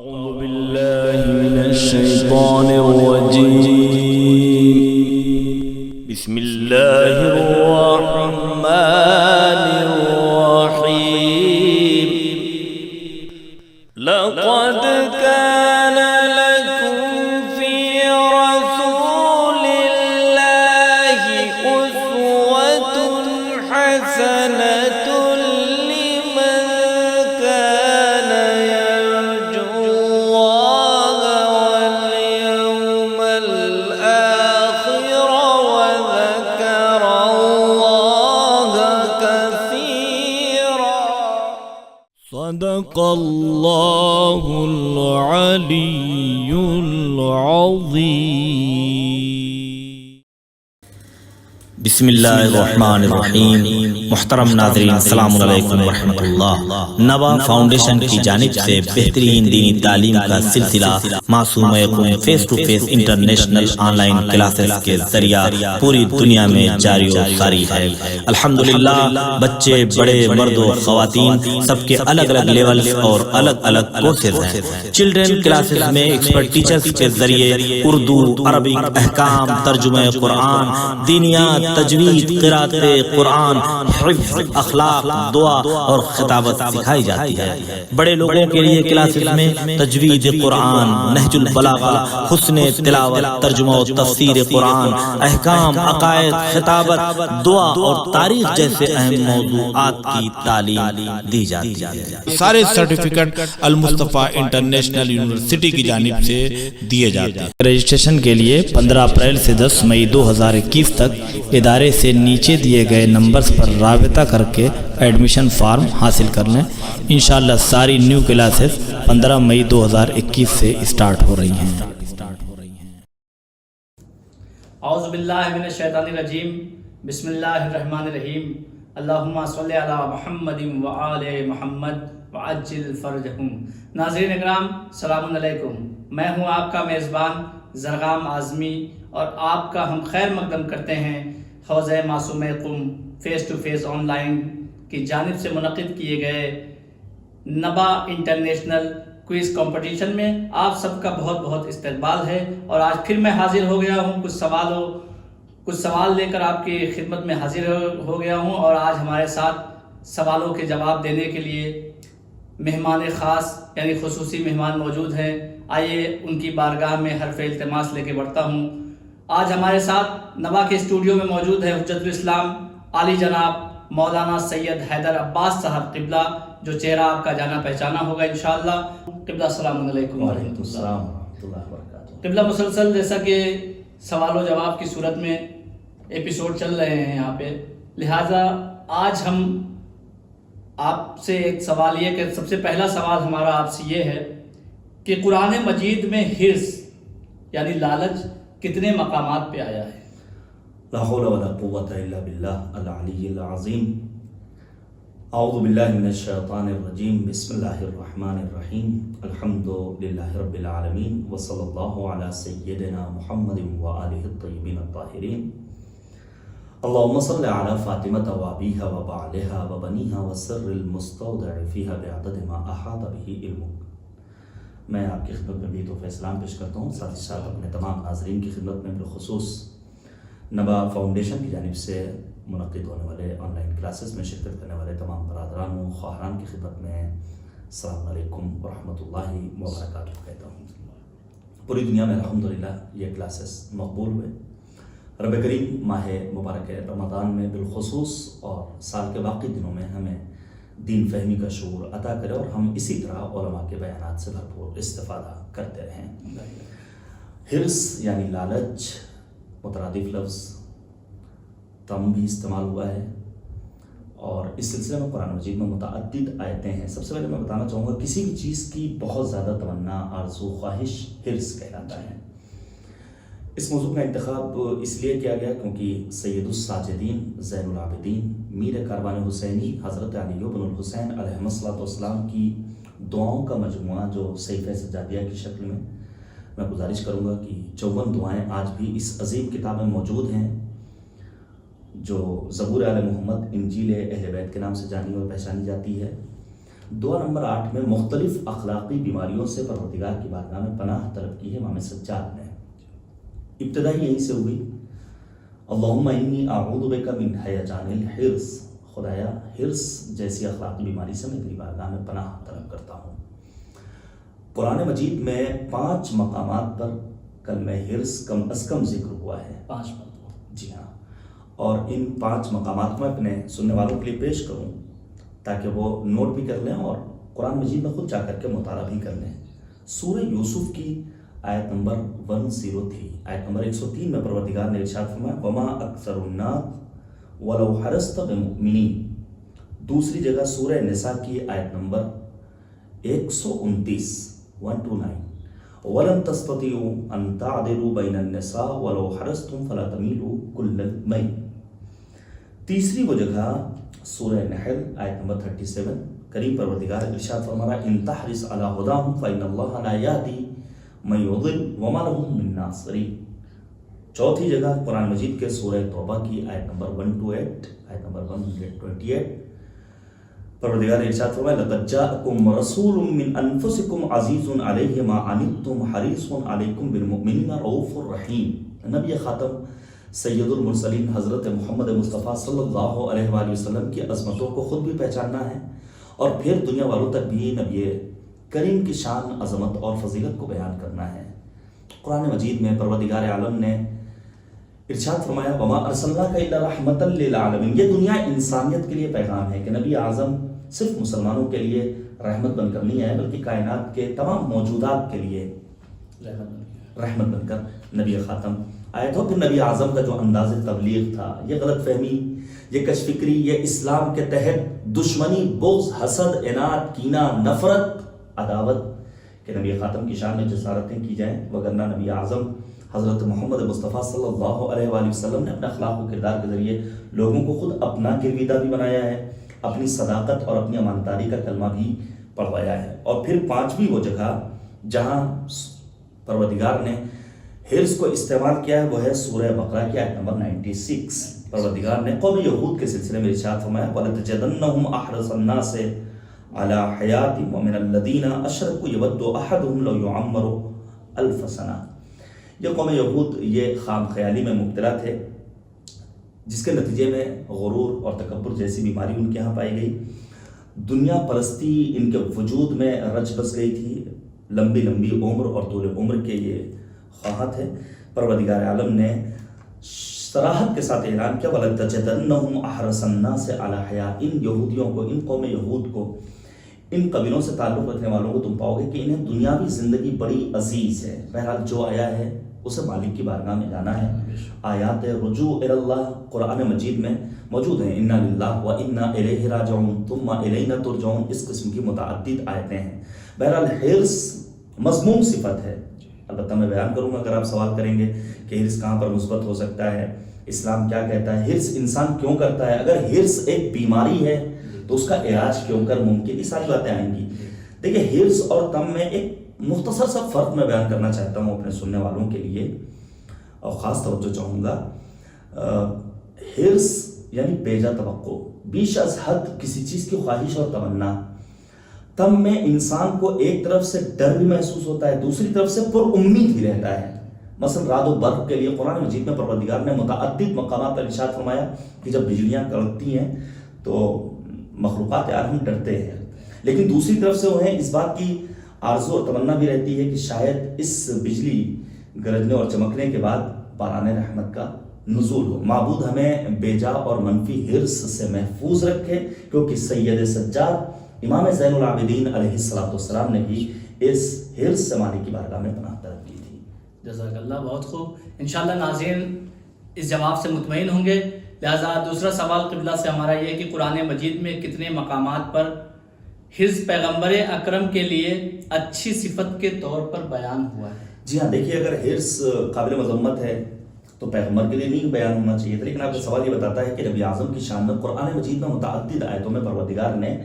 أعوذ بالله من الشيطان الرجيم. بسم الله الرحمن الرحيم. لقد كان لكم في رسول الله أسوة حسنة لمن كان يرجو الله واليوم الآخر وذكر الله كثيرا. صدق الله العلي العظيم. بسم اللہ الرحمن الرحیم. محترم ناظرین السلام علیکم ورحمۃ اللہ. نبا فاؤنڈیشن کی جانب سے بہترین دینی تعلیم کا سلسلہ Masooma face to face international online classes کے ذریعہ پوری دنیا میں جاری و ساری ہے. الحمدللہ بچے بڑے مرد و خواتین سب کے الگ الگ لیولز اور الگ الگ کورسز ہیں. چلڈرن کلاسز میں ایکسپرٹ ٹیچرز کے ذریعے اردو، عربک، احکام، ترجمہ قرآن، دینیات، تجوید، قرات قرآن، حفظ، اخلاق، دعا اور خطابت سکھائی جاتی ہے. بڑے لوگوں کے لیے کلاسز میں تجوید قرآن، نہج البلاغہ، حسن تلاوت، ترجمہ و تفسیر قرآن، احکام، عقائد، خطابت، دعا اور تاریخ جیسے اہم موضوعات کی تعلیم دی جاتی ہے. سارے سرٹیفکیٹ المصطفیٰ انٹرنیشنل یونیورسٹی کی جانب سے دیے جاتے ہیں. رجسٹریشن کے لیے 15 اپریل سے 10 مئی 2021 تک ادارے سے نیچے دیے گئے نمبرز پر رابطہ کر کے ایڈمیشن فارم حاصل کر لیں. انشاءاللہ ساری نیو کلاسز 15 مئی 2021 سے اسٹارٹ ہو رہی ہیں. اعوذ باللہ من الشیطان الرجیم. بسم اللہ الرحمن الرحیم. اللہم صلی علی محمد وآل محمد وعجل فرجہم. ناظرین اکرام السلام علیکم. میں ہوں آپ کا میزبان زرغام اعظمی اور آپ کا ہم خیر مقدم کرتے ہیں حوزہ Masooma face to face online کی جانب سے منعقد کیے گئے نبا انٹرنیشنل کوئز کمپٹیشن میں. آپ سب کا بہت بہت استقبال ہے اور آج پھر میں حاضر ہو گیا ہوں. کچھ سوال لے کر آپ کی خدمت میں حاضر ہو گیا ہوں اور آج ہمارے ساتھ سوالوں کے جواب دینے کے لیے مہمان خاص یعنی خصوصی مہمان موجود ہیں. آئیے ان کی بارگاہ میں حرف التماس لے کے بڑھتا ہوں. آج ہمارے ساتھ نبا کے اسٹوڈیو میں موجود ہے حجت الاسلام عالی جناب مولانا سید حیدر عباس صاحب قبلہ، جو چہرہ آپ کا جانا پہچانا ہوگا انشاءاللہ. قبلہ السلام علیکم ورحمۃ اللہ وبرکاتہ. قبلہ مسلسل جیسا کہ سوال و جواب کی صورت میں ایپیسوڈ چل رہے ہیں یہاں پہ، لہٰذا آج ہم آپ سے ایک سوال یہ کہ سب سے پہلا سوال ہمارا آپ سے یہ ہے کہ قرآن مجید میں حرص یعنی لالچ کتنے مقامات پہ آیا ہے؟ لا حول ولا قوة الا باللہ العلی العظیم. اعوذ باللہ من الشیطان الرجیم. بسم اللہ الرحمن الرحیم. الحمد للہ رب العالمین وصلی اللہ علی سیدنا محمد وآلہ الطیبین الطاہرین. اللہم صل علی فاطمة وابیہا وبعلہا وبنیہا وسر المستودع فیہا بعدد ما احاط بہ علمک. میں آپ کی خدمت میں بھی تحفہ اسلام پیش کرتا ہوں. ساتھ ہی ساتھ اپنے تمام ناظرین کی خدمت میں بالخصوص نبا فاؤنڈیشن کی جانب سے منعقد ہونے والے آن لائن کلاسز میں شرکت کرنے والے تمام برادران و خواہران کی خدمت میں السلام علیکم ورحمۃ اللہ وبرکاتہ کہتا ہوں. پوری دنیا میں الحمدللہ یہ کلاسز مقبول ہوئے. رب کریم ماہ مبارک رمضان میں بالخصوص اور سال کے باقی دنوں میں ہمیں دین فہمی کا شعور عطا کرے اور ہم اسی طرح علماء کے بیانات سے بھرپور استفادہ کرتے رہیں. حرص یعنی لالچ مترادف لفظ تم بھی استعمال ہوا ہے اور اس سلسلے میں قرآن مجید میں متعدد آیتیں ہیں. سب سے پہلے میں بتانا چاہوں گا کسی بھی چیز کی بہت زیادہ تمنا، آرزو، خواہش حرص کہلاتا ہے. اس موضوع کا انتخاب اس لیے کیا گیا کیونکہ سید الساجدین زین العابدین میر کاروان حسینی حضرت علی بن الحسین علیہ السلام کی دعاؤں کا مجموعہ جو صحیفہ سجادیہ کی شکل میں گزارش کروں گا کہ 54 دعائیں آج بھی اس عظیم کتاب میں موجود ہیں جو زبور آل محمد انجیل اہل بیت کے نام سے جانی اور پہچانی جاتی ہے. دعا نمبر 8 میں مختلف اخلاقی بیماریوں سے پروردگار کی بارگاہ میں پناہ طلب کی ہے امام سجاد نے. ابتدا ہی یہیں سے ہوئی. اللہم انی اعوذ بک من ہیجان الحرص، خدایا حرص جیسی اخلاقی بیماری سے میں تیری بارگاہ میں پناہ طلب کرتا ہوں. قرآن مجید میں 5 مقامات پر کلمہ حرص کم از کم ذکر ہوا ہے. 5 مرتبہ. جی ہاں، اور ان 5 مقامات کو میں اپنے سننے والوں کے لیے پیش کروں تاکہ وہ نوٹ بھی کر لیں اور قرآن مجید میں خود جا کر کے مطالعہ بھی کر لیں. سورہ یوسف کی آیت نمبر 103، آیت نمبر 103 میں پروردگار نے ارشاد فرمایا وما اکثر الناس ولو حرصت بمؤمنین. دوسری جگہ سورہ نساء کی آیت نمبر 129 وَلَن تَسْتَطِيعُوا أَن تَعْدِلُوا بَيْنَ النِّسَاءِ وَلَوْ حَرَصْتُمْ فَلَا تَمِيلُوا كُلَّ الْمَيْلِ. تیسری وہ جگہ سورہ نحل آیت نمبر 37، کریم پروردگار ارشاد فرمایا ان تحرص علی ہداہم فإن اللہ لا یہدی من یضل وما لهم من ناصرین. چوتھی جگہ قرآن مجید کے سورہ توبہ کی آیت نمبر 128، آیت نمبر 128 پروردگار ارشاد فرمایا لقد جاءکم رسول من انفسکم عزیز علیہ ما عنتم حریص علیکم بالمؤمنین رؤوف الرحیم. نبی خاتم سید المرسلین حضرت محمد مصطفیٰ صلی اللہ علیہ وآلہ وسلم کی عظمتوں کو خود بھی پہچاننا ہے اور پھر دنیا والوں تک بھی نبی کریم کی شان، عظمت اور فضیلت کو بیان کرنا ہے. قرآن مجید میں پروردگار عالم نے ارشاد فرمایا وما ارسلناک الا رحمۃ للعالمین. یہ دنیا انسانیت کے لیے پیغام ہے کہ نبی اعظم صرف مسلمانوں کے لیے رحمت بن کر نہیں آئے بلکہ کائنات کے تمام موجودات کے لیے رحمت بن کر نبی خاتم آئے. تو پھر نبی اعظم کا جو انداز تبلیغ تھا، یہ غلط فہمی، یہ کش فکری، یہ اسلام کے تحت دشمنی، بغض، حسد، عناد، کینہ، نفرت، عداوت کہ نبی خاتم کی شان میں جسارتیں کی جائیں، وگرنہ نبی اعظم حضرت محمد مصطفیٰ صلی اللہ علیہ وآلہ وسلم نے اپنے اخلاق و کردار کے ذریعے لوگوں کو خود اپنا گرویدہ بھی بنایا ہے، اپنی صداقت اور اپنی امانتداری کا کلمہ بھی پڑھوایا ہے. اور پھر 5ویں وہ جگہ جہاں پروردگار نے حرص کو استعمال کیا ہے وہ ہے سورہ بقرہ کی آیت نمبر 96. پروردگار نے قوم یہود کے سلسلے میں ارشاد فرمایا وَلَتَجِدَنَّهُمْ أَحْرَصَ النَّاسِ عَلَى حَيَاةٍ وَمِنَ الَّذِينَ أَشْرَكُوا يَوَدُّ أَحَدُهُمْ لَوْ يُعَمَّرُ أَلْفَ سَنَةٍ. یہ قوم یہود یہ خام خیالی میں مبتلا تھے جس کے نتیجے میں غرور اور تکبر جیسی بیماری ان کے ہاں پائی گئی. دنیا پرستی ان کے وجود میں رچ بس گئی تھی. لمبی لمبی عمر اور طول عمر کے یہ خواہاں تھے. پروردگار عالم نے صراحت کے ساتھ اعلان کیا وَلَتَجِدَنَّهُمْ أَحْرَصَ النَّاسِ عَلَى حَيَاةٍ. ان یہودیوں کو، ان قوم یہود کو، ان قبیلوں سے تعلق رکھنے والوں کو تم پاؤ گے کہ انہیں دنیاوی زندگی بڑی عزیز ہے. بہرحال جو آیا ہے اسے مالک کی بارگاہ میں جانا ہے. آیات رجوع الی اللہ قرآن مجید میں موجود ہیں. انا للہ و انا الیہ راجعون ثم الینا ترجعون. اس قسم کی متعدد آیتیں ہیں. بہرحال حرص مذموم صفت ہے. البتہ میں بیان کروں گا اگر آپ سوال کریں گے کہ حرص کہاں پر مثبت ہو سکتا ہے، اسلام کیا کہتا ہے، حرص انسان کیوں کرتا ہے، اگر حرص ایک بیماری ہے تو اس کا علاج کیوں کر ممکن، یہ ساری باتیں آئیں گی. دیکھیں حرص اور تم میں ایک مختصر سا فرق میں بیان کرنا چاہتا ہوں اپنے سننے والوں کے لیے اور خاص توجہ چاہوں گا. حرص یعنی بیجا توقع، بیش از حد کسی چیز کی خواہش اور تمنا. تم میں انسان کو ایک طرف سے ڈر بھی محسوس ہوتا ہے، دوسری طرف سے پر امید بھی رہتا ہے. مثلا رعد و برق کے لیے قرآن مجید میں پروردگار نے متعدد مقامات پر ارشاد فرمایا کہ جب بجلیاں کڑکتی ہیں تو مخلوقات عالم ڈرتے ہیں، لیکن دوسری طرف سے انہیں اس بات کی آرزو اور تمنا بھی رہتی ہے کہ شاید اس بجلی گرجنے اور چمکنے کے بعد باران رحمت کا نزول ہو. معبود ہمیں بیجا اور منفی حرص سے محفوظ رکھے، کیونکہ سید سجاد امام زین العابدین علیہ السلام نے بھی اس حرص سے مالک کی بارگاہ میں پناہ طلب کی تھی. جزاک اللہ، بہت خوب. انشاءاللہ ناظرین اس جواب سے مطمئن ہوں گے. لہٰذا دوسرا سوال قبلہ سے ہمارا یہ ہے کہ قرآن مجید میں کتنے مقامات پر حرص پیغمبر اکرم کے لیے اچھی صفت کے طور پر بیان ہوا ہے؟ جی ہاں، دیکھیے اگر حرص قابل مذمت ہے تو پیغمبر کے لیے نہیں بیان ہونا چاہیے تھا، لیکن آپ کا سوال یہ بتاتا ہے کہ نبی اعظم کی شان میں قرآن مجید میں متعدد آیتوں میں پروردگار نے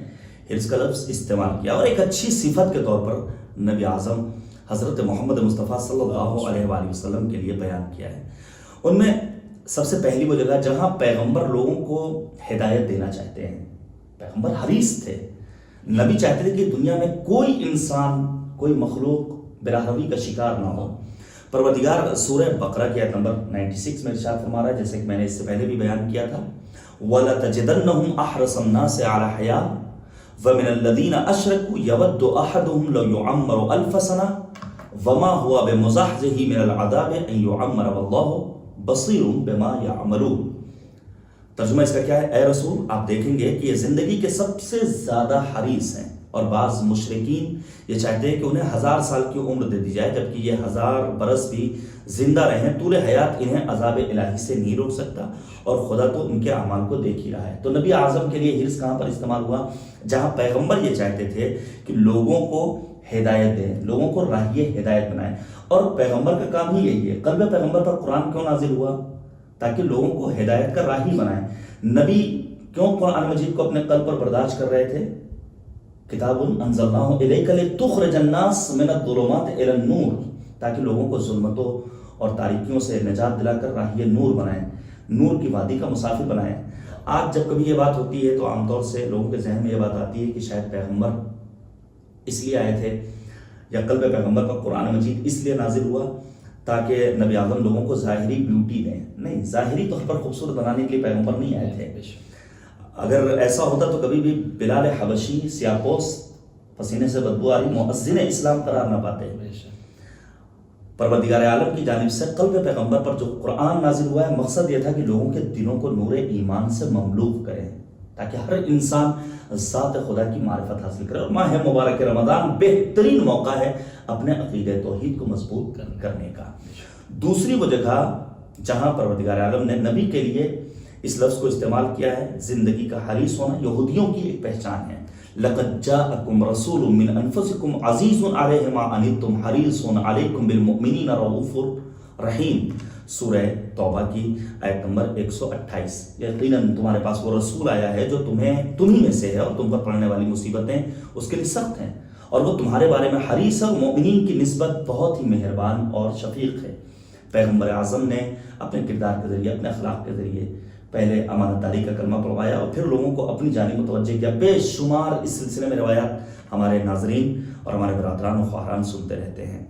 حرص کا لفظ استعمال کیا اور ایک اچھی صفت کے طور پر نبی اعظم حضرت محمد مصطفیٰ صلی اللہ علیہ وآلہ وسلم کے لیے بیان کیا ہے. ان میں سب سے پہلی وہ جگہ جہاں پیغمبر لوگوں کو ہدایت دینا چاہتے ہیں. پیغمبر حریص تھے نبی چاہتے تھے کہ دنیا میں کوئی انسان، کوئی مخلوق براہ روی کا شکار نہ ہو۔ پروردگار سورہ بقرہ کی آیت نمبر 96 میں ارشاد فرما رہا ہے، جیسے کہ میں نے اس سے پہلے بھی بیان کیا تھا، وَلَتَجِدَنَّهُمْ أَحْرَصَ النَّاسِ عَلَى حَيَاةٍ وَمِنَ الَّذِينَ أَشْرَكُوا يَوَدُّ أَحَدُهُمْ لَوْ يُعَمَّرُ أَلْفَ سَنَةٍ وَمَا هُوَ بِمُزَحْزِحِهِ مِنَ الْعَذَابِ أَن يُعَمَّرَ وَاللَّهُ بَصِيرٌ بِمَا يَعْمَلُونَ۔ ترجمہ اس کا کیا ہے؟ اے رسول، آپ دیکھیں گے کہ یہ زندگی کے سب سے زیادہ حریص ہیں، اور بعض مشرکین یہ چاہتے ہیں کہ انہیں 1000 سال کی عمر دے دی جائے، جبکہ یہ 1000 برس بھی زندہ رہیں، طول حیات انہیں عذاب الہی سے نہیں روک سکتا، اور خدا تو ان کے اعمال کو دیکھ ہی رہا ہے۔ تو نبی اعظم کے لیے حرص کہاں پر استعمال ہوا؟ جہاں پیغمبر یہ چاہتے تھے کہ لوگوں کو ہدایت دیں، لوگوں کو راہی ہدایت بنائیں، اور پیغمبر کا کام ہی یہی ہے۔ قلب پیغمبر پر قرآن کیوں نازل ہوا؟ تاکہ لوگوں کو ہدایت کا راہی بنائیں۔ نبی کیوں قرآن مجید کو اپنے قلب پر برداشت کر رہے تھے؟ کتاب انزلناہ الیک لتخرج الناس من الظلمات الی النور، تاکہ لوگوں کو ظلمتوں اور تاریکیوں سے نجات دلا کر راہی نور بنائیں، نور کی وادی کا مسافر بنائیں۔ آج جب کبھی یہ بات ہوتی ہے تو عام طور سے لوگوں کے ذہن میں یہ بات آتی ہے کہ شاید پیغمبر اس لیے آئے تھے، یا قلب پیغمبر پر قرآن مجید اس لیے نازل ہوا تاکہ نبی اعظم لوگوں کو ظاہری بیوٹی دیں۔ نہیں، ظاہری طور پر خوبصورت بنانے کے لیے پیغمبر نہیں آئے تھے۔ اگر ایسا ہوتا تو کبھی بھی بلال حبشی سیاپوس، پسینے سے بدبو آ رہی، مؤذن اسلام قرار نہ پاتے۔ پروردگار عالم کی جانب سے قلب پیغمبر پر جو قرآن نازل ہوا ہے، مقصد یہ تھا کہ لوگوں کے دلوں کو نور ایمان سے مملوء کریں، تاکہ ہر انسان ذات خدا کی معرفت حاصل کرے۔ اور ماہ مبارک رمضان بہترین موقع ہے اپنے عقیدہ توحید کو مضبوط کرنے کا۔ دوسری وہ جگہ جہاں پروردگار عالم نے نبی کے لیے اس لفظ کو استعمال کیا ہے، زندگی کا حریص ہونا یہودیوں کی ایک پہچان ہے۔ لَقَدْ جَاءَكُمْ رَسُولٌ مِّنْ أَنفُسِكُمْ عَزِيزٌ عَلَيْهِ مَا عَنِتُّمْ حَرِيصٌ عَلَيْكُمْ بِالْمُؤْمِنِينَ رَءُوفٌ رَحِيمٌ، سورہ توبہ کی آیت نمبر 128۔ یقیناً تمہارے پاس وہ رسول آیا ہے جو تمہیں میں سے ہے، اور تم پر پڑنے والی مصیبتیں اس کے لیے سخت ہیں، اور وہ تمہارے بارے میں حریص ہے، اور مومنین کی نسبت بہت ہی مہربان اور شفیق ہے۔ پیغمبر اعظم نے اپنے کردار کے ذریعے، اپنے اخلاق کے ذریعے پہلے امانت داری کا کلمہ پڑھوایا، اور پھر لوگوں کو اپنی جانب متوجہ کیا۔ بے شمار اس سلسلے میں روایات ہمارے ناظرین اور ہمارے برادران و خواہران سنتے رہتے ہیں۔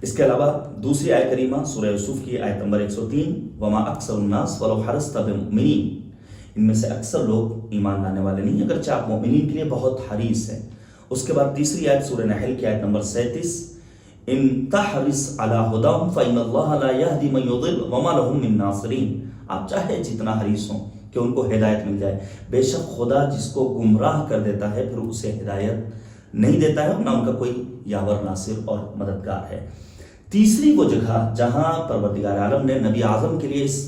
اس کے علاوہ دوسری آیت کریمہ سورہ یوسف کی آیت نمبر 103، وما اکثر الناس ولو حرصت بمؤمنین، ان میں سے اکثر لوگ ایمان لانے والے نہیں، اگرچہ آپ مومنین کے لیے بہت حریص ہیں۔ اس کے بعد تیسری آیت سورہ نحل کی آیت نمبر 37، ان تحرص علی ہداہم فإن اللہ لا یہدی من یضل وما لہم من ناصرین، آپ چاہے جتنا حریص ہوں کہ ان کو ہدایت مل جائے، بے شک خدا جس کو گمراہ کر دیتا ہے پھر اسے ہدایت نہیں دیتا ہے، اور نہ ان کا کوئی یاور ناصر اور مددگار ہے۔ تیسری وہ جگہ جہاں پروردگار عالم نے نبی اعظم کے لیے اس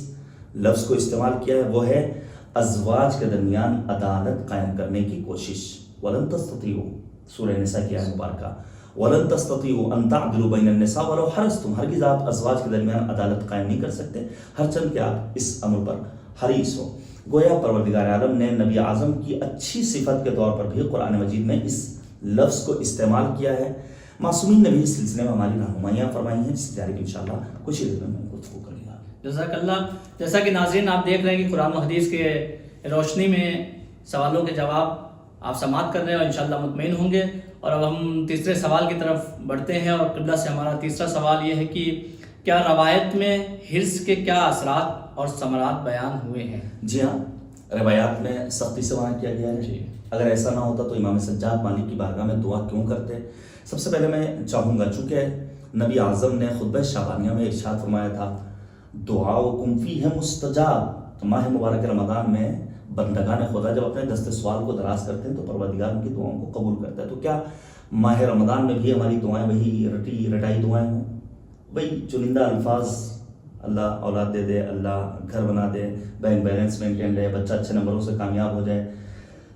لفظ کو استعمال کیا ہے، وہ ہے ازواج کے درمیان عدالت قائم کرنے کی کوشش۔ وَلَن تَسْتَطِيعُوا، سورہ نساء کی آیت مبارکہ، وَلَن تَسْتَطِيعُوا أَن تَعْدِلُوا بَيْنَ النِّسَاءِ وَلَوْ حَرَصْتُمْ، ہرگز آپ ازواج کے درمیان عدالت قائم نہیں کر سکتے، ہر چند کہ آپ اس امر پر حریص ہو۔ گویا پروردگار عالم نے نبی اعظم کی اچھی صفت کے طور پر بھی قرآن مجید میں اس لفظ کو استعمال کیا ہے۔ معصومین نے بھی اس سلسلے میں ہماری رہنمائیاں فرمائی ہیں، جس کی جانب انشاءاللہ کچھ ہی دیر میں گفتگو کریں گا۔ جزاک اللہ۔ جیسا کہ ناظرین آپ دیکھ رہے ہیں کہ قرآن و حدیث کے روشنی میں سوالوں کے جواب آپ سماعت کر رہے ہیں، اور انشاءاللہ مطمئن ہوں گے۔ اور اب ہم تیسرے سوال کی طرف بڑھتے ہیں، اور قبلہ سے ہمارا تیسرا سوال یہ ہے کہ کیا روایت میں حرص کے کیا اثرات اور ثمرات بیان ہوئے ہیں؟ جی ہاں، روایات میں سختی سے بیان کیا گیا ہے۔ جی، اگر ایسا نہ ہوتا تو امام سجاد مالک کی بارگاہ میں دعا کیوں کرتے؟ سب سے پہلے میں چاہوں گا، چونکہ نبی اعظم نے خطبہ شعبانیہ میں ارشاد فرمایا تھا، دعاؤکم فیہ مستجاب، تو ماہ مبارک رمضان میں بندگان خدا جب اپنے دست سوال کو دراز کرتے ہیں تو پروردگار ان کی دعاؤں کو قبول کرتا ہے۔ تو کیا ماہ رمضان میں بھی ہماری دعائیں وہی رٹی رٹائی دعائیں ہوں؟ وہی چنندہ الفاظ، اللہ اولاد دے دے، اللہ گھر بنا دے، بینک بیلنس مینٹین رہے، بچہ اچھے نمبروں سے کامیاب ہو جائے،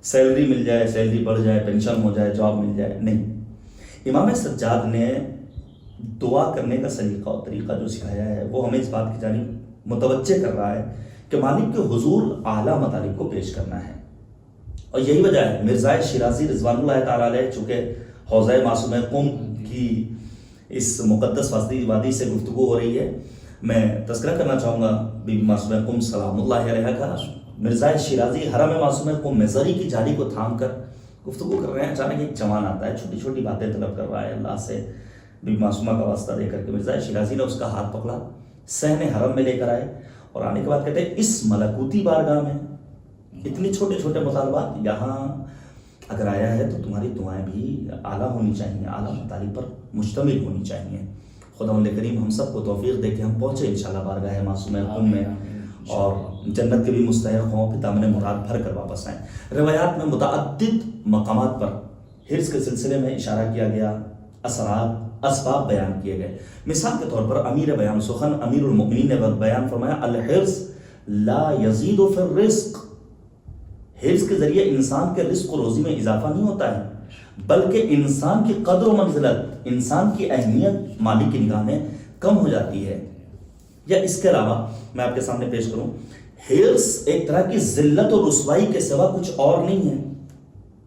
سیلری مل جائے، سیلری بڑھ جائے، پینشن ہو جائے، جاب مل جائے؟ نہیں، امام سجاد نے دعا کرنے کا سلیقہ اور طریقہ جو سکھایا ہے وہ ہمیں اس بات کی جانب متوجہ کر رہا ہے کہ مالک کے حضور اعلیٰ مطالب کو پیش کرنا ہے، اور یہی وجہ ہے مرزا شیرازی رضوان اللہ تعالیٰ علیہ، چونکہ حوضہ معصومہ قم کی اس مقدس وادی سے گفتگو ہو رہی ہے، میں تذکرہ کرنا چاہوں گا بی بی معصومہ قم سلام اللہ علیہ کا۔ مرزا شیرازی حرم معصومہ قم میں زری کی جھاڑی کو تھام کر گفتگو کر رہے ہیں، اچانک ایک جوان آتا ہے، چھوٹی چھوٹی باتیں طلب کر رہا ہے، اللہ سے بی معصومہ کا واسطہ دے کر کے مرزا شیرازی نے اس کا ہاتھ پکڑا، صحن حرم میں لے کر آئے اور آنے کے بعد کہتے ہیں اس ملکوتی بارگاہ میں اتنے چھوٹے چھوٹے مطالبات، یہاں اگر آیا ہے تو تمہاری دعائیں بھی اعلیٰ ہونی چاہیے، اعلیٰ مطالب پر مشتمل ہونی چاہیے۔ خدا کریم ہم سب کو توفیق دے کہ ہم پہنچے انشاءاللہ بارگاہ معصومہ میں اور جنت کے بھی مستحق ہوں، پھر دامن مراد بھر کر واپس آئیں۔ روایات میں متعدد مقامات پر حرص کے سلسلے میں اشارہ کیا گیا، اثرات، اسباب بیان کیے گئے۔ مثال کے طور پر امیر بیان سخن امیر المومنین نے بیان فرمایا الحرص لا یزید فی الرزق، حرص کے ذریعے انسان کے رزق و روزی میں اضافہ نہیں ہوتا ہے بلکہ انسان کی قدر و منزلت، انسان کی اہمیت مالک کی نگاہ میں کم ہو جاتی ہے۔ یا اس کے علاوہ میں آپ کے سامنے پیش کروں، حرص ایک طرح کی ذلت و رسوائی کے سوا کچھ اور نہیں ہے۔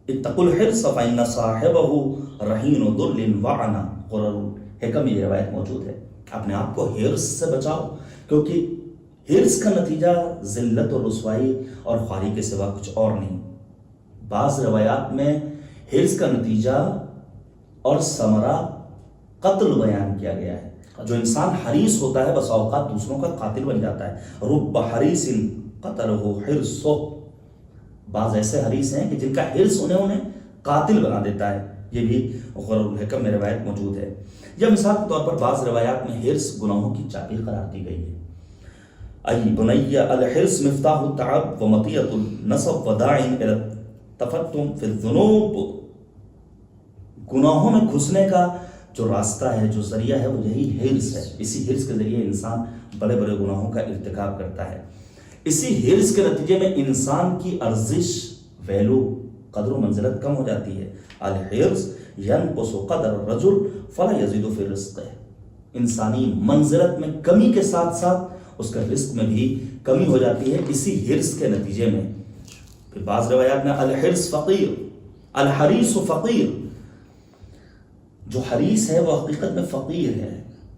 اتقوا الحرص فإن صاحبہ رہین ذل وعنا، قرآن حکم یہ روایت موجود ہے۔ اپنے آپ کو حرص سے بچاؤ، کیونکہ حرص کا نتیجہ ذلت و رسوائی اور خواری کے سوا کچھ اور نہیں۔ بعض روایات میں حرص کا نتیجہ اور ثمرہ قتل بیان کیا گیا ہے۔ جو انسان حریص ہوتا ہے بس اوقات دوسروں کا قاتل بن جاتا ہے۔ رب حریص قتلہ حرصہ، بعض ایسے حریص ہیں کہ جن کا حرص انہیں قاتل بنا دیتا ہے۔ یہ بھی قرآن الحکم میں روایت موجود ہے۔ یا مثال کے طور پر بعض روایات میں حرص گناہوں کی چابی قرار دی گئی ہے۔ ای بنی الحرص مفتاح التعب ومطیۃ النصب وداع الی التفتن فی الذنوب، گناہوں میں گھسنے کا جو راستہ ہے، جو ذریعہ ہے، وہ یہی حرص ہے۔ اسی حرص کے ذریعے انسان بڑے بڑے گناہوں کا ارتکاب کرتا ہے۔ اسی حرص کے نتیجے میں انسان کی ارزش، ویلو، قدر و منزلت کم ہو جاتی ہے۔ الحرص ینقص قدر الرجل فلا یزید فی رزقہ، انسانی منزلت میں کمی کے ساتھ ساتھ اس کا رزق میں بھی کمی ہو جاتی ہے اسی حرص کے نتیجے میں۔ پھر بعض روایات میں الحرص فقیر، الحریص فقیر، جو حریص ہے وہ حقیقت میں فقیر ہے،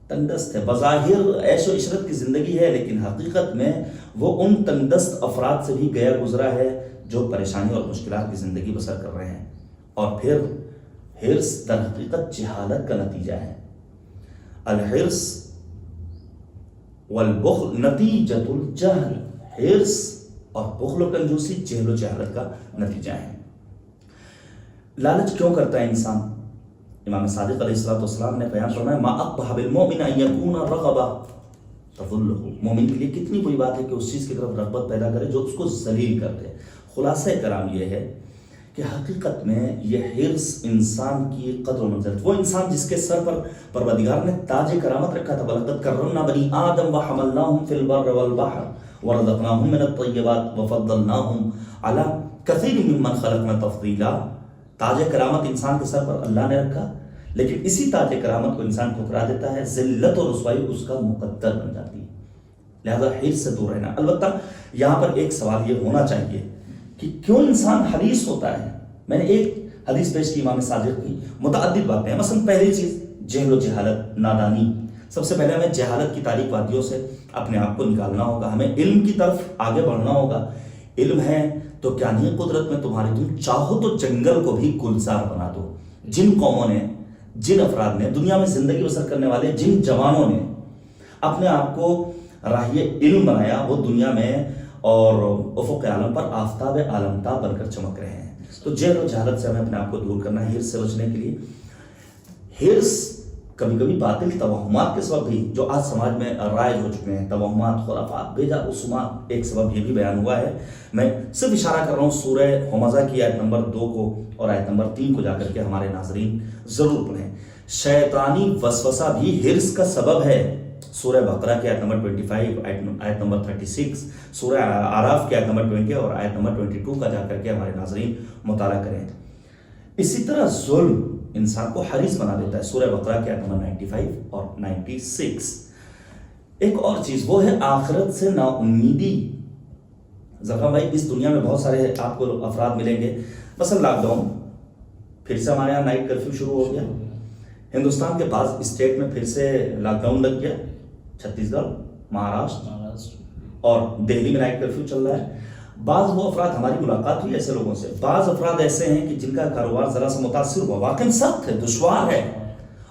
تنگدست ہے، بظاہر عیش و عشرت کی زندگی ہے لیکن حقیقت میں وہ ان تنگدست افراد سے بھی گیا گزرا ہے جو پریشانی اور مشکلات کی زندگی بسر کر رہے ہیں۔ اور پھر حرص در حقیقت جہالت کا نتیجہ ہے۔ الحرص والبخل نتیجۃ الجہل، حرص اور بخل و کنجوسی جہل و جہالت کا نتیجہ ہے۔ لالچ کیوں کرتا ہے انسان؟ امام صادق علیہ السلام نے بیان فرمایا ما اقبح بالمؤمن ان یکون رغبہ تذلہ، مومن کے لیے کتنی بری بات ہے کہ اس چیز کی طرف رغبت پیدا کرے جو اس کو ذلیل کر دے۔ خلاصہ کرام یہ ہے کہ حقیقت میں یہ حرص انسان کی قدر و منزلت، وہ انسان جس کے سر پر پروردگار نے تاج کرامت رکھا تھا، وَلَقَدْ كَرَّمْنَا بَنِي آدَمَ وَحَمَلْنَاهُمْ فِي الْبَرِّ وَالْبَحْرِ وَرَزَقْنَاهُمْ مِنَ الطَّيِّبَاتِ وَفَضَّلْنَاهُمْ عَلَى كَثِيرٍ مِّمَّنْ خَلَقْنَا تَفْضِيلًا۔ تاج کرامت انسان کے سر پر اللہ نے رکھا، لیکن اسی تاج کرامت کو انسان ٹھکرا دیتا ہے، ذلت اور رسوائی اس کا مقدر بن جاتی ہے۔ لہذا حرص سے دور رہنا۔ البتہ یہاں پر ایک سوال یہ ہونا چاہیے کہ کیوں انسان حریص ہوتا ہے؟ میں نے ایک حدیث پیش کی امام صادق کی، متعدد باتیں ہیں۔ مثلا پہلی چیز جہل و جہالت، نادانی۔ سب سے پہلے ہمیں جہالت کی تاریک وادیوں سے اپنے آپ کو نکالنا ہوگا، ہمیں علم کی طرف آگے بڑھنا ہوگا۔ علم ہے تو کیا نہیں قدرت میں تمہاری، تم چاہو تو جنگل کو بھی گلزار بنا دو۔ جن قوموں نے، جن افراد نے دنیا میں زندگی بسر کرنے والے، جن جوانوں نے اپنے آپ کو راہی علم بنایا، وہ دنیا میں اور افق عالم پر آفتاب عالمتاب بن کر چمک رہے ہیں۔ تو جہل و جہالت سے ہمیں اپنے آپ کو دور کرنا ہے، حرص سے بچنے کے لیے۔ حرص کبھی کبھی باطل توہمات کے سبب بھی، جو آج سماج میں رائج ہو چکے ہیں، توہمات، خرافات، بیجا رسومات، ایک سبب یہ بھی بیان ہوا ہے۔ میں صرف اشارہ کر رہا ہوں سورہ حوزہ کی آیت نمبر 2 کو اور آیت نمبر 3 کو جا کر کے ہمارے ناظرین ضرور پڑھیں۔ شیطانی وسوسہ بھی حرص کا سبب ہے۔ سورہ بقرہ کی آیت نمبر 25، آیت نمبر 36، سورہ اعراف کی آیت نمبر 20 اور آیت نمبر 22 کا جا کر کے ہمارے ناظرین مطالعہ کریں۔ اسی طرح ظلم انسان کو حریص بنا دیتا ہے، سورہ بقرہ کی آیت نمبر 95 اور 96۔ ایک اور چیز وہ ہے آخرت سے نا امیدی۔ زخم بھائی، اس دنیا میں بہت سارے آپ کو افراد ملیں گے، مثلا لاک ڈاؤن، پھر سے ہمارے یہاں نائٹ کرفیو شروع ہو گیا، ہندوستان کے بعض اسٹیٹ میں پھر سے لاک ڈاؤن لگ گیا، چھتیس گڑھ، مہاراشٹر اور دہلی میں نائٹ کرفیو چل رہا ہے۔ بعض وہ افراد، ہماری ملاقات ہوئی ایسے لوگوں سے، بعض افراد ایسے ہیں کہ جن کا کاروبار ذرا سا متاثر ہوا، واقعی سخت ہے، دشوار ہے،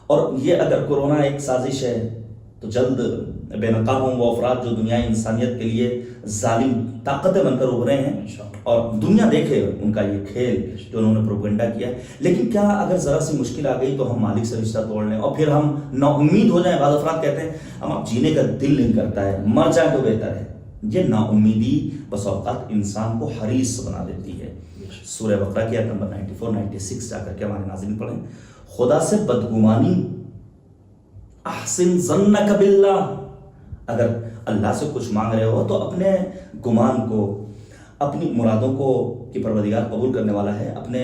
اور یہ اگر کورونا ایک سازش ہے تو جلد بے نقاب ہوں وہ افراد جو دنیا انسانیت کے لیے ظالم طاقتیں بن کر ابھرے ہیں، اور دنیا دیکھے ان کا یہ کھیل جو انہوں نے پروپیگنڈا کیا ہے. لیکن کیا اگر ذرا سی مشکل آ گئی تو ہم مالک سے رشتہ توڑ لیں اور پھر ہم نا امید ہو جائیں؟ بعض افراد کہتے ہیں ہم اب جینے کا دل نہیں کرتا ہے، مر جائیں تو بہتر ہے. یہ نا امیدی بس اوقات انسان کو حریص بنا دیتی ہے. سورہ بقرہ کی آیت نمبر 94-96 جا کر کے ہمارے ناظرین پڑھیں. خدا سے بدگمانی، احسن ظنک باللہ، اگر اللہ سے کچھ مانگ رہے ہو تو اپنے گمان کو، اپنی مرادوں کو کہ پروردگار قبول کرنے والا ہے، اپنے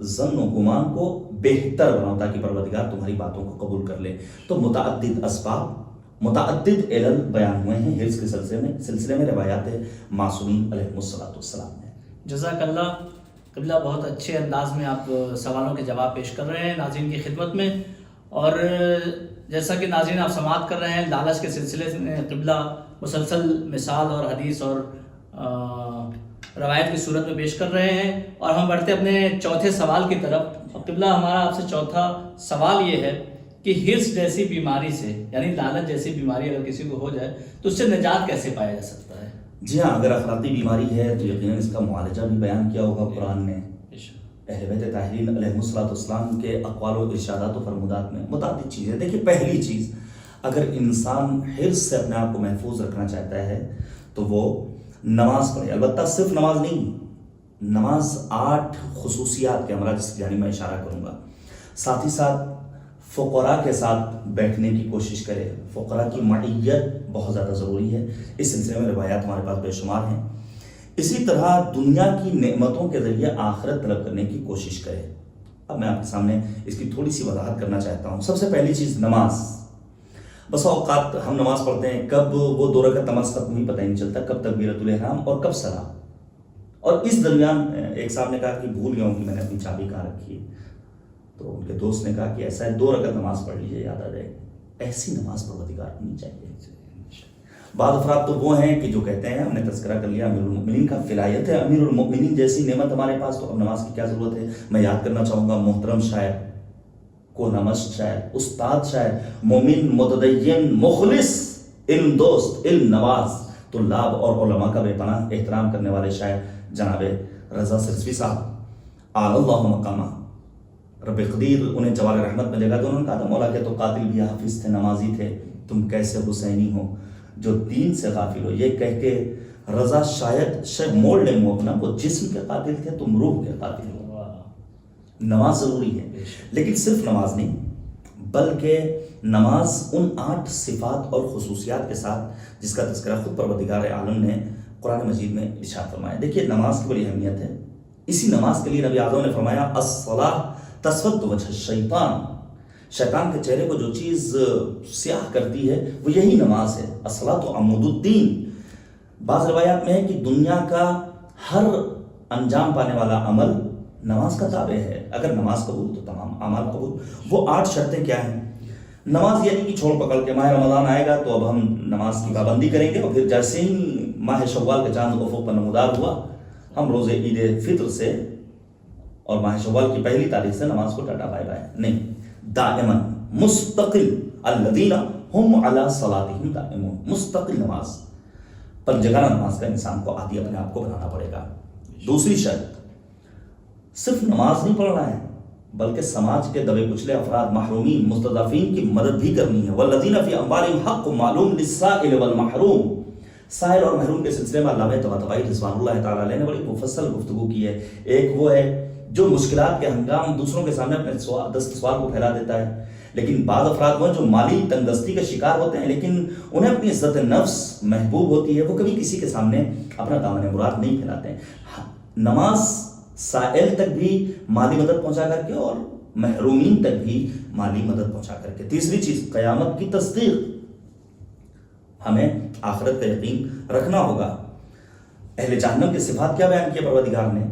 ظن و گمان کو بہتر بناؤ تاکہ پروردگار تمہاری باتوں کو قبول کر لے. تو متعدد اسباب، متعدد علل بیان ہوئے ہیں حفظ کے سلسلے میں روایات معصومین علیہ السلام میں. جزاک اللہ. قبلہ بہت اچھے انداز میں آپ سوالوں کے جواب پیش کر رہے ہیں ناظرین کی خدمت میں، اور جیسا کہ ناظرین آپ سماعت کر رہے ہیں، لالچ کے سلسلے میں قبلہ مسلسل مثال اور حدیث اور روایت کی صورت میں پیش کر رہے ہیں. اور ہم بڑھتے اپنے چوتھے سوال کی طرف. قبلہ ہمارا آپ سے چوتھا سوال یہ ہے کہ ہرس جیسی بیماری سے، یعنی لالچ جیسی بیماری اگر کسی کو ہو جائے تو اس سے نجات کیسے پایا جا سکتا ہے؟ جی ہاں، اگر اخلاقی بیماری ہے تو یقیناً اس کا معالجہ بھی بیان کیا ہوگا قرآن نے. اہل بیت طاہرین علیہ السلام کے اقوال و ارشادات و فرمودات میں متعدد چیزیں. دیکھیے، پہلی چیز، اگر انسان حرص سے اپنے آپ کو محفوظ رکھنا چاہتا ہے تو وہ نماز پڑھے. البتہ صرف نماز نہیں، نماز 8 خصوصیات کے ہمارا جس کی جانب میں اشارہ کروں گا. ساتھ ہی ساتھ فقراء کے ساتھ بیٹھنے کی کوشش کرے. فقراء کی معیت بہت زیادہ ضروری ہے. اس سلسلے میں روایات ہمارے پاس بے شمار ہیں. اسی طرح دنیا کی نعمتوں کے ذریعے آخرت طلب کرنے کی کوشش کرے. اب میں آپ کے سامنے اس کی تھوڑی سی وضاحت کرنا چاہتا ہوں. سب سے پہلی چیز نماز. بس اوقات ہم نماز پڑھتے ہیں، کب وہ 2 رکعت نماز ختم ہوئی پتہ ہی نہیں چلتا، کب تکبیرۃ الاحرام اور کب سلام. اور اس درمیان ایک صاحب نے کہا کہ بھول گیا ہوں کہ میں نے اپنی چابی کہاں رکھی ہے. تو ان کے دوست نے کہا کہ ایسا ہے 2 رکعت نماز پڑھ لیجیے، یاد آ جائے گی. ایسی نماز پروردگار ہونی چاہیے. بعض افراد تو وہ ہیں کہ جو کہتے ہیں، ہم نے تذکرہ کر لیا امیر المؤمنین کا، ولایت ہے امیر المؤمنین جیسی نعمت ہمارے پاس، تو اب نماز کی کیا ضرورت ہے. میں یاد کرنا چاہوں گا محترم شاعر، کوہنمش شاعر، استاد شاعر، مومن، متدین، مخلص، علم دوست، علم نواز، طلاب اور علماء کا بے پناہ احترام کرنے والے شاعر جناب رضا سرسوی صاحب اعلی اللہ مقامہ، رب قدیر انہیں جوار رحمت میں جگہ دے. انہوں نے کہا تھا مولا کے تو قاتل بھی حافظ تھے، نمازی تھے، تم کیسے حسینی ہو جو دین سے غافل ہو. یہ کہہ کے رضا شاید موڑ لیں منہ اپنا، وہ جسم کے قاتل تھے، تم روح کے قاتل ہو. نماز ضروری ہے، لیکن صرف نماز نہیں، بلکہ نماز ان 8 صفات اور خصوصیات کے ساتھ جس کا تذکرہ خود پروردگار عالم نے قرآن مجید میں ارشاد فرمایا. دیکھیے، نماز کی بڑی اہمیت ہے. اسی نماز کے لیے نبی اعظم نے فرمایا الصلاۃ تسود وجہ الشیطان. شیطان کے چہرے کو جو چیز سیاہ کرتی ہے وہ یہی نماز ہے. الصلاۃ عمود الدین. بعض روایات میں ہے کہ دنیا کا ہر انجام پانے والا عمل نماز کا تابع ہے. اگر نماز قبول تو تمام اعمال قبول. وہ 8 شرطیں کیا ہیں؟ نماز یعنی کہ چھوڑ پکڑ کے ماہ رمضان آئے گا تو اب ہم نماز کی پابندی کریں گے، اور پھر جیسے ہی ماہ شوال کا چاند افق پر نمودار ہوا ہم روزے عید فطر سے اور ماہ شوال کی پہلی تاریخ سے نماز کو ٹاٹا بائے بائے. نہیں، دائماً مستقل الذین هم علی صلاتہم دائمون. مستقل نماز، پنجگانہ نماز کا انسان کو عادی اپنے آپ کو بنانا پڑے گا. دوسری شرط، صرف نماز نہیں پڑھنا ہے بلکہ سماج کے دبے کچلے افراد، محرومین، مستضعفین کی مدد بھی کرنی ہے. والذین فی اموالہم حق معلوم للسائل والمحروم. سائل اور محروم کے سلسلے میں علامہ طباطبائی رضوان اللہ تعالیٰ علیہ نے بڑی مفصل گفتگو کی ہے. ایک وہ ہے جو مشکلات کے ہنگام دوسروں کے سامنے اپنے دست سوال کو پھیلا دیتا ہے، لیکن بعض افراد وہ جو مالی تنگ دستی کا شکار ہوتے ہیں لیکن انہیں اپنی عزت نفس محبوب ہوتی ہے، وہ کبھی کسی کے سامنے اپنا دامن مراد نہیں پھیلاتے ہیں. نماز سائل تک بھی مالی مدد پہنچا کر کے اور محرومین تک بھی مالی مدد پہنچا کر کے. تیسری چیز، قیامت کی تصدیق. ہمیں آخرت کا یقین رکھنا ہوگا. اہل جہنم کی صفات کیا بیان کیا پروردگار نے؟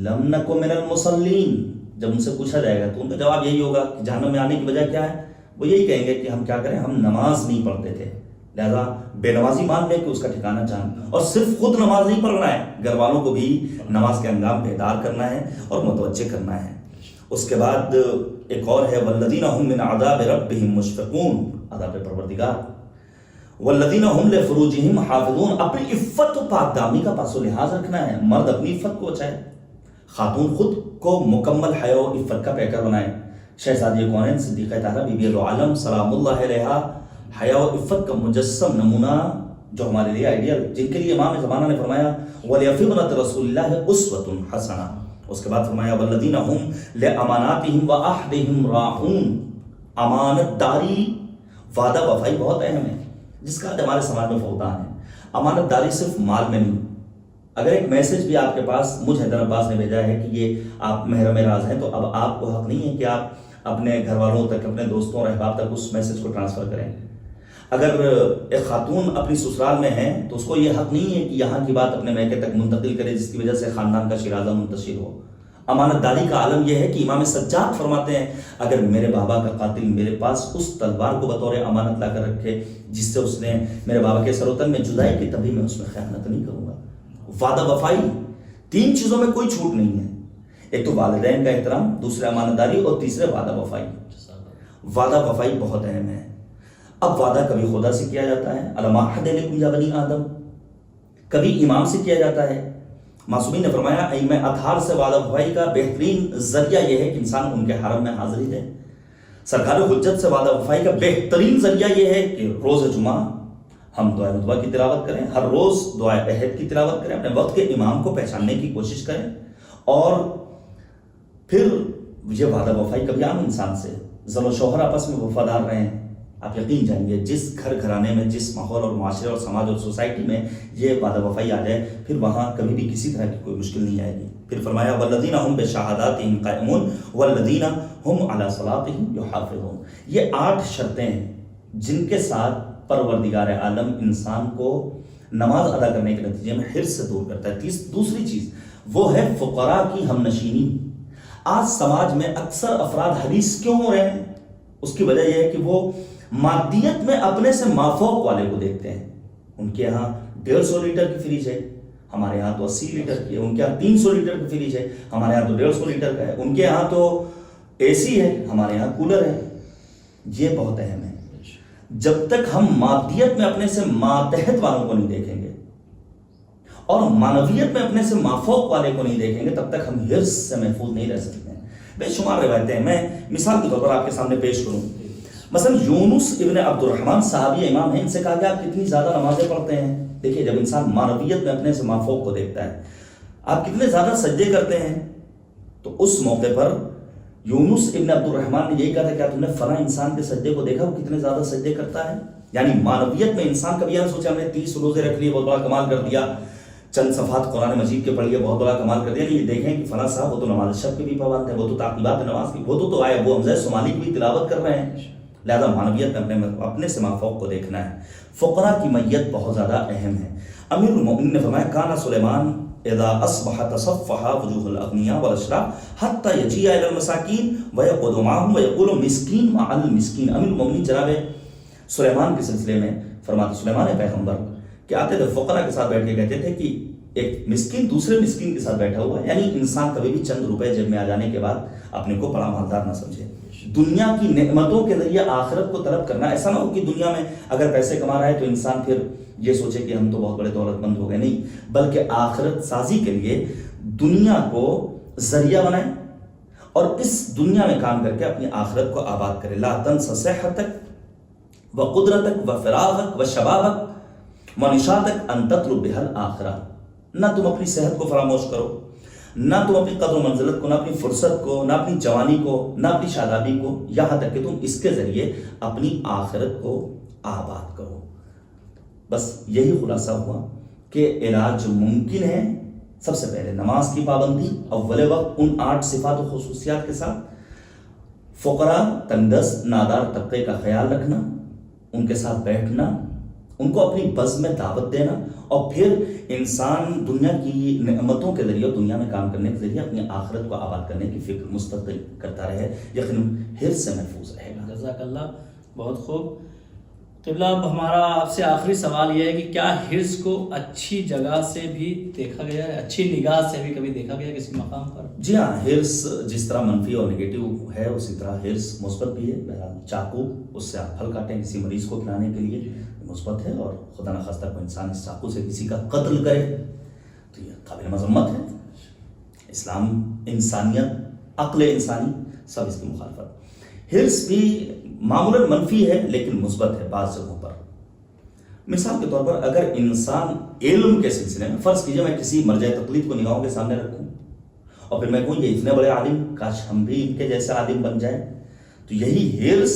لم نکو من المصلین. جب ان سے پوچھا جائے گا تو ان کا جواب یہی ہوگا کہ جہنم میں آنے کی وجہ کیا ہے. وہ یہی کہیں گے کہ ہم کیا کریں، ہم نماز نہیں پڑھتے تھے. لہذا بے نمازی مان لے کہ اس کا ٹھکانہ جان، اور صرف خود نماز نہیں پڑھنا ہے، گھر والوں کو بھی نماز کے انجام بیدار کرنا ہے اور متوجہ کرنا ہے۔ اس کے بعد ایک اور ہے والذین هم من عذاب ربهم مشفقون، عذاب پروردگار، والذین هم لفروجهم حافظون، اپنی عفت و پاک دامی کا پاس و لحاظ رکھنا ہے۔ مرد اپنی عفت کو بچائے، خاتون خود کو مکمل حیا و عفت کا پیکر بنائے۔ شہزادی کونین صدیقہ طاہرہ بی بی عالم سلام اللہ علیہا حیا و عفت کا مجسم نمونہ، جو ہمارے لیے آئیڈیل، جن کے لیے امام زمانہ نے فرمایا وَلِيَفِضْنَةِ رَسُولِ اللَّهِ أُسْوَةٌ حَسَنَةٌ۔ اس کے بعد فرمایا وَالَّذِينَ هُمْ لِأَمَانَاتِهِمْ وَعَهْدِهِمْ رَاعُونَ، امانت داری، وعدہ وفائی بہت اہم ہے، جس کا ہمارے سماج میں فقدان ہے۔ امانت داری صرف مال میں نہیں، اگر ایک میسج بھی آپ کے پاس مجھ حیدر عباس نے بھیجا ہے کہ یہ آپ محرم راز ہیں، تو اب آپ کو حق نہیں ہے کہ آپ اپنے گھر والوں تک، اپنے دوستوں اور احباب تک اس میسج کو ٹرانسفر کریں۔ اگر ایک خاتون اپنی سسرال میں ہے تو اس کو یہ حق نہیں ہے کہ یہاں کی بات اپنے میکے تک منتقل کرے، جس کی وجہ سے خاندان کا شیرازہ منتشر ہو۔ امانت داری کا عالم یہ ہے کہ امام سجاد فرماتے ہیں اگر میرے بابا کا قاتل میرے پاس اس تلوار کو بطور امانت لا کر رکھے جس سے اس نے میرے بابا کے سر و تن میں جدائی کی، تبھی میں اس میں خیانت نہیں کروں گا۔ وعدہ وفائی، تین چیزوں میں کوئی چھوٹ نہیں ہے، ایک تو والدین کا احترام، دوسرے امانت داری، اور تیسرے وعدہ وفائی۔ وعدہ وفائی بہت اہم ہے۔ اب وعدہ کبھی خدا سے کیا جاتا ہے، الم اعہد الیکم یا بنی آدم، کبھی امام سے کیا جاتا ہے۔ معصومین نے فرمایا ائمہ اطہار سے وعدہ وفائی کا بہترین ذریعہ یہ ہے کہ انسان ان کے حرم میں حاضری دے۔ سرکار حجت سے وعدہ وفائی کا بہترین ذریعہ یہ ہے کہ روز جمعہ ہم دعائے مطبع کی تلاوت کریں، ہر روز دعائے عہد کی تلاوت کریں، اپنے وقت کے امام کو پہچاننے کی کوشش کریں، اور پھر یہ وعدہ وفائی کبھی عام انسان سے، زن و شوہر آپس میں وفادار رہیں۔ آپ یقین جانیے جس گھر گھرانے میں، جس ماحول اور معاشرے اور سماج اور سوسائٹی میں یہ وعدہ وفائی آ جائے، پھر وہاں کبھی بھی کسی طرح کی کوئی مشکل نہیں آئے گی۔ پھر فرمایا والذین هم بشہاداتہم قائمون والذین هم علی صلاتہم یحافظون۔ یہ 8 شرطیں ہیں جن کے ساتھ پروردگار عالم انسان کو نماز ادا کرنے کے نتیجے میں حرص سے دور کرتا ہے۔ دوسری چیز وہ ہے فقراء کی ہم نشینی۔ آج سماج میں اکثر افراد حریص کیوں ہو رہے ہیں؟ اس کی وجہ یہ ہے کہ وہ مادیت میں اپنے سے مافوق والے کو دیکھتے ہیں۔ ان کے ہاں 150 لیٹر کی فریج ہے، ہمارے ہاں تو 80 لیٹر کی ہے، ان کے ہاں 300 لیٹر کی فریج ہے، ہمارے ہاں تو 150 لیٹر کا ہے، ان کے ہاں تو اے سی ہے، ہمارے ہاں کولر ہے۔ یہ بہت اہم ہے۔ جب تک ہم مادیت میں اپنے سے ماتحت والوں کو نہیں دیکھیں گے اور معنویت میں اپنے سے مافوق والے کو نہیں دیکھیں گے، تب تک ہم حرص سے محفوظ نہیں رہ سکتے ہیں۔ بے شمار روایتیں ہیں، میں مثال کے طور پر آپ کے سامنے پیش کروں۔ مثلا یونس ابن عبد الرحمن صحابی امام ہیں، ان سے کہا کہ آپ کتنی زیادہ نمازیں پڑھتے ہیں۔ دیکھیے جب انسان معنویت میں اپنے سے مافوق کو دیکھتا ہے، آپ کتنے زیادہ سجدے کرتے ہیں، تو اس موقع پر یونس ابن عبد الرحمن نے یہی کہا تھا کہ تم نے فلاں انسان کے سجدے کو دیکھا وہ کتنے زیادہ سجدے کرتا ہے۔ یعنی معنویت میں انسان کبھی یہ سوچا ہم نے 30 روزے رکھ لیے بہت بڑا کمال کر دیا، چند صفحات قرآن مجید کے پڑھ لیے بہت بڑا کمال کر دیا، نہیں، یہ دیکھیں کہ فلاں صاحب وہ تو نماز شب کے بھی پابند ہیں، وہ تو تعقیبات نماز کی، وہ تو آئے ابو حمزہ صومالی کی بھی تلاوت کر رہے ہیں۔ لہذا معنویت میں اپنے سے مافوق کو دیکھنا ہے۔ فقراء کی میت بہت زیادہ اہم ہے۔ امیر المومنین نے فرمایا کانا سلیمان اذا اصبح تصفح وجوه الاغنیاء والاشراف حتى يجيء الى المساکین ويقعد معهم ويقول مسکین مع المسکین۔ امیر المومنین جناب سلیمان کے سلسلے میں فرماتے سلیمان پیغمبر کہ آتے تھے فقراء کے ساتھ بیٹھ کے کہتے تھے کہ ایک مسکین دوسرے مسکین کے ساتھ بیٹھا ہوا ہے، یعنی انسان کبھی بھی چند روپے جیب میں آ جانے کے بعد اپنے کو بڑا مالدار نہ سمجھے۔ دنیا کی نعمتوں کے ذریعے آخرت کو طلب کرنا، ایسا نہ ہو کہ دنیا میں اگر پیسے کما رہا ہے تو انسان پھر یہ سوچے کہ ہم تو بہت بڑے دولت مند ہو گئے، نہیں، بلکہ آخرت سازی کے لیے دنیا کو ذریعہ بنائیں اور اس دنیا میں کام کر کے اپنی آخرت کو آباد کرے۔ لا تنس صحتک و قدرتک و فراغک و شبابک و نشاطک ان تطلب بها الآخرہ۔ نہ تم اپنی صحت کو فراموش کرو، نہ تم اپنی قدر و منزلت کو، نہ اپنی فرصت کو، نہ اپنی جوانی کو، نہ اپنی شادابی کو، یہاں تک کہ تم اس کے ذریعے اپنی آخرت کو آباد کرو۔ بس یہی خلاصہ ہوا کہ علاج ممکن ہے۔ سب سے پہلے نماز کی پابندی اول وقت ان 8 صفات و خصوصیات کے ساتھ، فقراء تنگدست نادار طبقے کا خیال رکھنا، ان کے ساتھ بیٹھنا، ان کو اپنی بزم میں دعوت دینا، اور پھر انسان دنیا کی نعمتوں کے ذریعے دنیا میں کام کرنے کے ذریعے اپنی آخرت کو آباد کرنے کی فکر مستقل کرتا رہے، یقیناً حرص سے محفوظ رہے گا۔ جزاک اللہ، بہت خوب۔ قبلہ اب ہمارا آپ سے آخری سوال یہ ہے کہ کیا حرص کو اچھی جگہ سے بھی دیکھا گیا ہے، اچھی نگاہ سے بھی کبھی دیکھا گیا کسی مقام پر؟ جی ہاں، حرص جس طرح منفی اور نگیٹو ہے اسی طرح حرص مثبت بھی ہے. بہرحال چاقو، اس سے آپ پھل کاٹیں کسی مریض کو کھلانے کے لیے، مثبت ہے. اور خدا نخواستہ کوئی انسان اس چاقو سے کسی کا قتل کرے تو یہ قابل مذمت ہے. اسلام، انسانیت، عقل انسانی سب اس کی مخالفت. حرص بھی معمولاً منفی ہے لیکن مثبت ہے بعض جگہوں پر. مثال کے طور پر اگر انسان علم کے سلسلے میں، فرض کیجئے میں کسی مرجع تقلید کو نگاہوں کے سامنے رکھوں اور پھر میں کہوں یہ اتنے بڑے عالم، کاش ہم بھی ان کے جیسے عالم بن جائیں، تو یہی حرص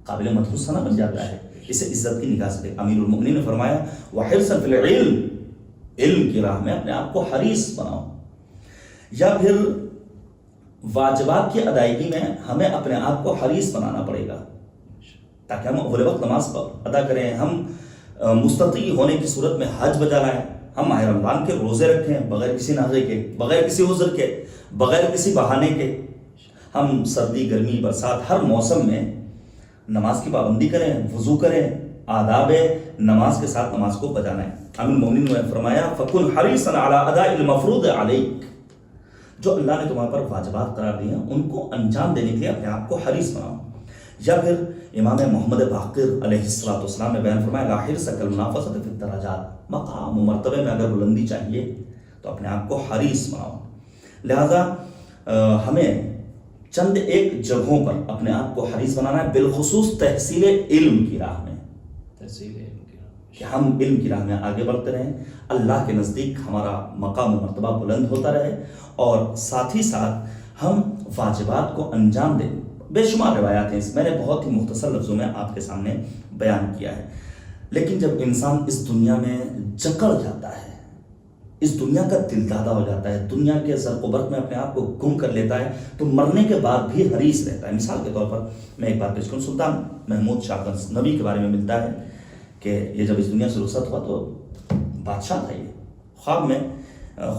قابل مدحوس ثنا بن جاتا ہے. اسے عزت کی نگاہ سے امیر المؤمنین نے فرمایا وَحِرْصًا فِي الْعِلْمِ، علم کی راہ میں اپنے آپ کو حریص بناؤ. یا پھر واجبات کی ادائیگی میں ہمیں اپنے آپ کو حریص بنانا پڑے گا تاکہ ہم اول وقت نماز ادا کریں، ہم مستطیع ہونے کی صورت میں حج بجا لائیں، ہم ماہ رمضان کے روزے رکھیں بغیر کسی ناغے کے، بغیر کسی عذر کے، بغیر کسی بہانے کے. ہم سردی، گرمی، برسات ہر موسم میں نماز کی پابندی کریں، وضو کریں، آداب نماز کے ساتھ نماز کو بجانا ہے. امیر المؤمنین نے فرمایا فَكُنْ حَرِيصًا عَلَىٰ أَدَاءِ الْمَفْرُوضِ عَلَيْكَ، جو اللہ نے تمہارے پر واجبات قرار دیے ہیں ان کو انجام دینے کے لیے اپنے آپ کو حریص بناؤ. یا پھر امام محمد باقر علیہ السلام نے بیان فرمایا لا حرص کالمنافسۃ فی الدرجات، مقام و مرتبے میں اگر بلندی چاہیے تو اپنے آپ کو حریص بناؤ. لہذا ہمیں چند ایک جگہوں پر اپنے آپ کو حریص بنانا ہے، بالخصوص تحصیل علم کی راہ میں، کہ ہم علم کی راہ میں آگے بڑھتے رہیں، اللہ کے نزدیک ہمارا مقام و مرتبہ بلند ہوتا رہے، اور ساتھ ہی ساتھ ہم واجبات کو انجام دیں. بے شمار روایات ہیں، میں نے بہت ہی مختصر لفظوں میں آپ کے سامنے بیان کیا ہے. لیکن جب انسان اس دنیا میں جکڑ جاتا ہے، اس دنیا کا دل دادا ہو جاتا ہے، دنیا کے زرق و برق میں اپنے آپ کو گم کر لیتا ہے، تو مرنے کے بعد بھی حریص رہتا ہے. مثال کے طور پر میں ایک بات پیش کروں، سلطان محمود شاہ نبی کے بارے میں ملتا ہے کہ یہ جب اس دنیا سے رخصت ہوا تو بادشاہ تھا. یہ خواب میں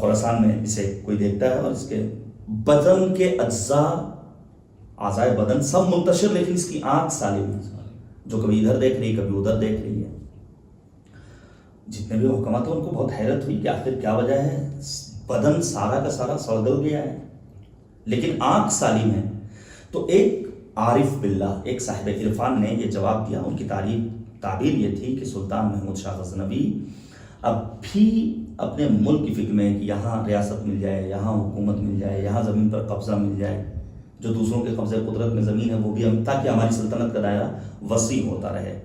خراسان میں اسے کوئی دیکھتا ہے اور اس کے بدن کے اجزاء، اعضائے بدن سب منتشر، لیکن اس کی آنکھ سالم ہے، جو کبھی ادھر دیکھ رہی کبھی ادھر دیکھ رہی ہے. جتنے بھی حکمات ہیں ان کو بہت حیرت ہوئی کہ آخر کیا وجہ ہے، بدن سارا کا سارا سڑگل گیا ہے لیکن آنکھ سالم ہے. تو ایک عارف باللہ، ایک صاحب عرفان نے یہ جواب دیا. ان کی تعبیر یہ تھی کہ سلطان محمود شاہ غزنوی اب بھی اپنے ملک کی فکر میں کہ یہاں ریاست مل جائے، یہاں حکومت مل جائے، یہاں زمین پر قبضہ مل جائے، جو دوسروں کے قبضے قدرت میں زمین ہے وہ بھی ہم، تاکہ ہماری سلطنت کا دائرہ وسیع ہوتا رہے.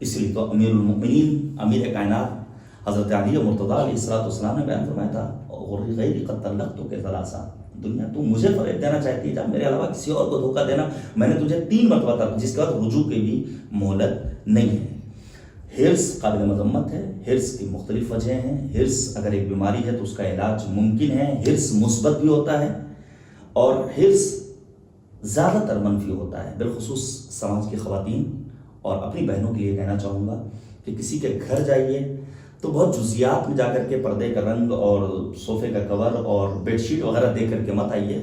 اس لیے تو امیر المؤمنین، امیر کائنات حضرت علی مرتضیٰ علیہ السلام نے بیان فرمایا تھا غیر قد طلقتک ثلاثا، دنیا تو مجھے فریب دینا چاہتی ہے، جب میرے علاوہ کسی اور کو دھوکہ دینا، میں نے تجھے 3 مرتبہ طلاق، جس کے بعد رجوع کی بھی مہلت نہیں ہے. حرص قابل مذمت ہے. حرص کی مختلف وجہیں ہیں. حرص اگر ایک بیماری ہے تو اس کا علاج ممکن ہے. حرص مثبت بھی ہوتا ہے اور حرص زیادہ تر منفی ہوتا ہے. بالخصوص سماج کی خواتین اور اپنی بہنوں کے لیے کہنا چاہوں گا کہ کسی کے گھر جائیے تو بہت جزیات میں جا کر کے پردے کا رنگ اور صوفے کا کور اور بیڈ شیٹ وغیرہ دیکھ کر کے مت آئیے،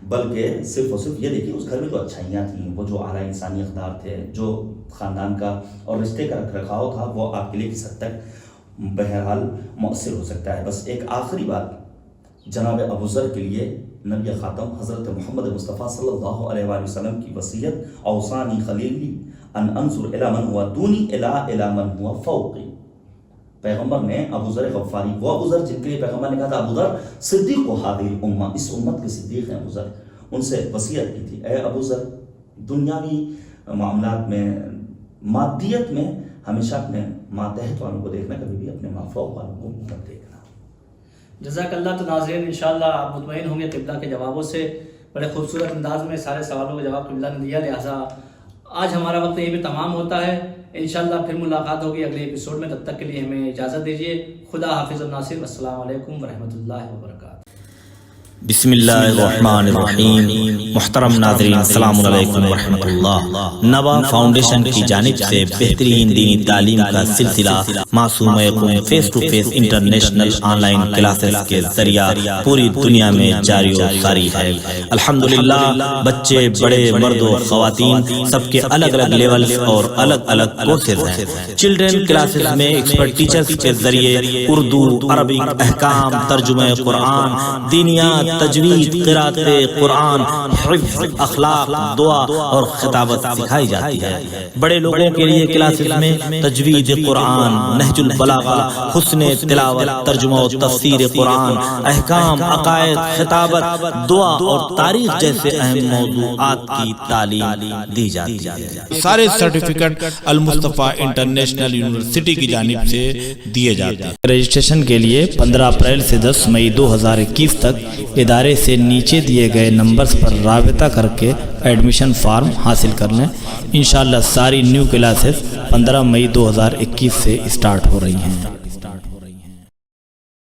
بلکہ صرف اور صرف یہ دیکھیے اس گھر میں جو اچھائیاں تھیں، وہ جو اعلیٰ انسانی اقدار تھے، جو خاندان کا اور رشتے کا رکھ رکھاؤ تھا، وہ آپ کے لیے کس حد تک بہرحال مؤثر ہو سکتا ہے. بس ایک آخری بات جناب ابو ذر کے لیے نبی خاتم حضرت محمد مصطفیٰ صلی اللہ علیہ وآلہ وسلم کی وصیت اوصانی خلیلی ان انظر الی من ہوا دونی الی من ہوا فوقی. پیغمبر نے ابو ذر غفاری، وہ ابو ذر جن کے لیے پیغمبر نے کہا تھا ابو ذر صدیق و ہادی الامہ، اس امت کے صدیق ہیں ابو ذر، ان سے وصیت کی تھی اے ابو ذر دنیاوی معاملات میں، مادیت میں ہمیشہ اپنے ماتحت والوں کو دیکھنا، کبھی بھی اپنے مافوق والوں کو مت دیکھنا. جزاک اللہ. تو ناظرین انشاءاللہ آپ مطمئن ہوں گے قبلہ کے جوابوں سے، بڑے خوبصورت انداز میں سارے سوالوں کا جواب قبلہ نے دیا. لہٰذا آج ہمارا وقت یہیں پہ تمام ہوتا ہے. انشاءاللہ پھر ملاقات ہوگی اگلے ایپیسوڈ میں. تب تک کے لیے ہمیں اجازت دیجیے. خدا حافظ الناصر. السلام علیکم ورحمۃ اللہ وبرکاتہ. بسم اللہ الرحمن الرحیم۔ محترم ناظرین السلام علیکم ورحمۃ اللہ۔ نبا فاؤنڈیشن کی جانب سے بہترین دینی تعلیم کا سلسلہ Masooma face to face international online classes کے ذریعہ پوری دنیا میں جاری و ساری ہے۔ الحمدللہ بچے بڑے مرد و خواتین سب کے الگ الگ لیولز اور الگ الگ کورسز ہیں۔ چلڈرن کلاسز میں ایکسپرٹ ٹیچرز کے ذریعے اردو، عربک، احکام، ترجمہ قرآن، دینیات، تجوید، قرات قرآن، حفظ، اخلاق، دعا اور خطابت سکھائی جاتی ہے۔ بڑے لوگوں کے لیے کلاسز میں تجوید قرآن، نہج البلاغہ، حسن تلاوت، ترجمہ و تفسیر قرآن، احکام، عقائد، خطابت، دعا اور تاریخ جیسے اہم موضوعات کی تعلیم دی جاتی ہے۔ سارے سرٹیفکیٹ المصطفیٰ انٹرنیشنل یونیورسٹی کی جانب سے دیے جاتے ہیں۔ رجسٹریشن کے لیے 15 اپریل سے 10 مئی 2021 تک ادارے سے نیچے دیے گئے نمبرز پر رابطہ کر کے ایڈمیشن فارم حاصل کر لیں۔ انشاءاللہ ساری نیو کلاسز 15 مئی 2021 سے اسٹارٹ ہو رہی ہیں۔